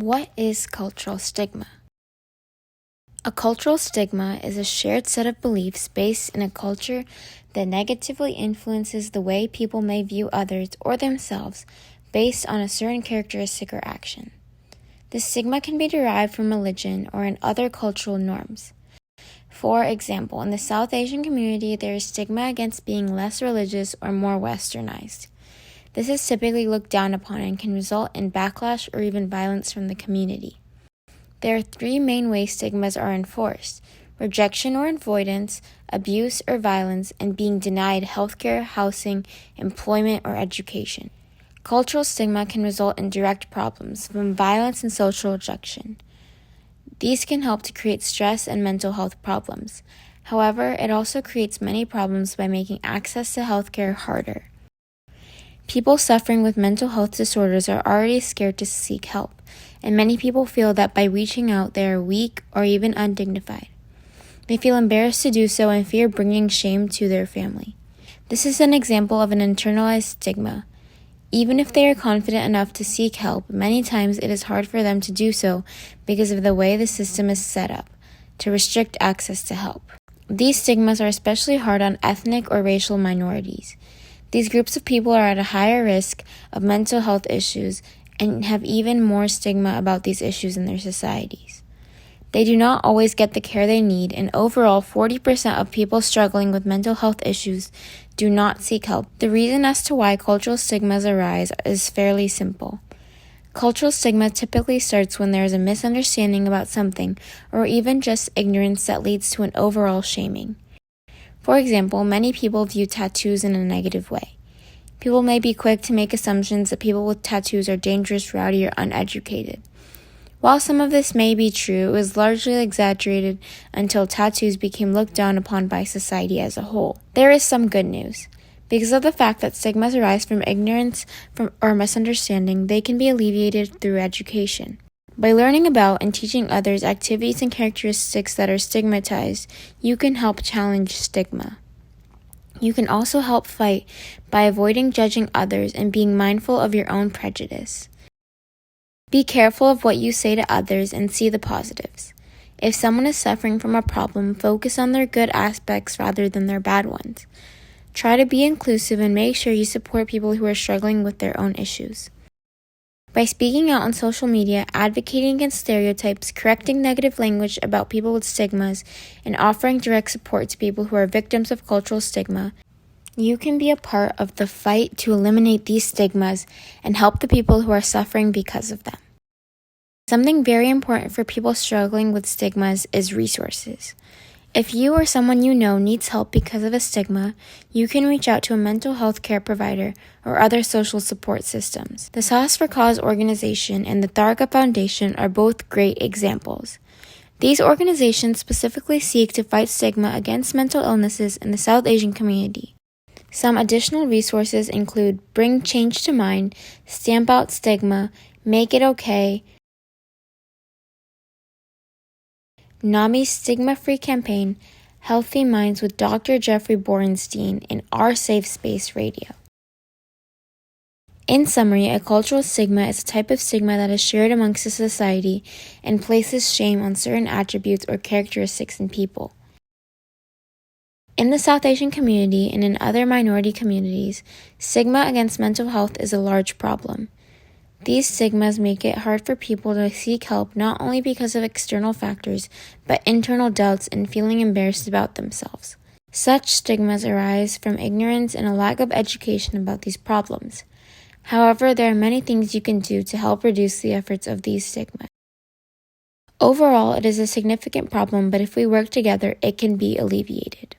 What is cultural stigma? A cultural stigma is a shared set of beliefs based in a culture that negatively influences the way people may view others or themselves based on a certain characteristic or action. The stigma can be derived from religion or in other cultural norms. For example, in the South Asian community, there is stigma against being less religious or more westernized. This is typically looked down upon and can result in backlash or even violence from the community. There are three main ways stigmas are enforced: rejection or avoidance, abuse or violence, and being denied healthcare, housing, employment, or education. Cultural stigma can result in direct problems, from violence and social rejection. These can help to create stress and mental health problems. However, it also creates many problems by making access to healthcare harder. People suffering with mental health disorders are already scared to seek help, and many people feel that by reaching out they are weak or even undignified. They feel embarrassed to do so and fear bringing shame to their family. This is an example of an internalized stigma. Even if they are confident enough to seek help, many times it is hard for them to do so because of the way the system is set up to restrict access to help. These stigmas are especially hard on ethnic or racial minorities. These groups of people are at a higher risk of mental health issues and have even more stigma about these issues in their societies. They do not always get the care they need, and overall, 40% of people struggling with mental health issues do not seek help. The reason as to why cultural stigmas arise is fairly simple. Cultural stigma typically starts when there is a misunderstanding about something, or even just ignorance that leads to an overall shaming. For example, many people view tattoos in a negative way. People may be quick to make assumptions that people with tattoos are dangerous, rowdy, or uneducated. While some of this may be true, it was largely exaggerated until tattoos became looked down upon by society as a whole. There is some good news. Because of the fact that stigmas arise from ignorance or misunderstanding, they can be alleviated through education. By learning about and teaching others activities and characteristics that are stigmatized, you can help challenge stigma. You can also help fight by avoiding judging others and being mindful of your own prejudice. Be careful of what you say to others and see the positives. If someone is suffering from a problem, focus on their good aspects rather than their bad ones. Try to be inclusive and make sure you support people who are struggling with their own issues. By speaking out on social media, advocating against stereotypes, correcting negative language about people with stigmas, and offering direct support to people who are victims of cultural stigma, you can be a part of the fight to eliminate these stigmas and help the people who are suffering because of them. Something very important for people struggling with stigmas is resources. If you or someone you know needs help because of a stigma, you can reach out to a mental health care provider or other social support systems. The Sauce for Cause organization and the Tharaka Foundation are both great examples. These organizations specifically seek to fight stigma against mental illnesses in the South Asian community. Some additional resources include Bring Change to Mind, Stamp Out Stigma, Make It Okay, NAMI's Stigma-Free Campaign, Healthy Minds with Dr. Jeffrey Borenstein, and Our Safe Space Radio. In summary, a cultural stigma is a type of stigma that is shared amongst a society and places shame on certain attributes or characteristics in people. In the South Asian community and in other minority communities, stigma against mental health is a large problem. These stigmas make it hard for people to seek help not only because of external factors, but internal doubts and feeling embarrassed about themselves. Such stigmas arise from ignorance and a lack of education about these problems. However, there are many things you can do to help reduce the efforts of these stigmas. Overall, it is a significant problem, but if we work together, it can be alleviated.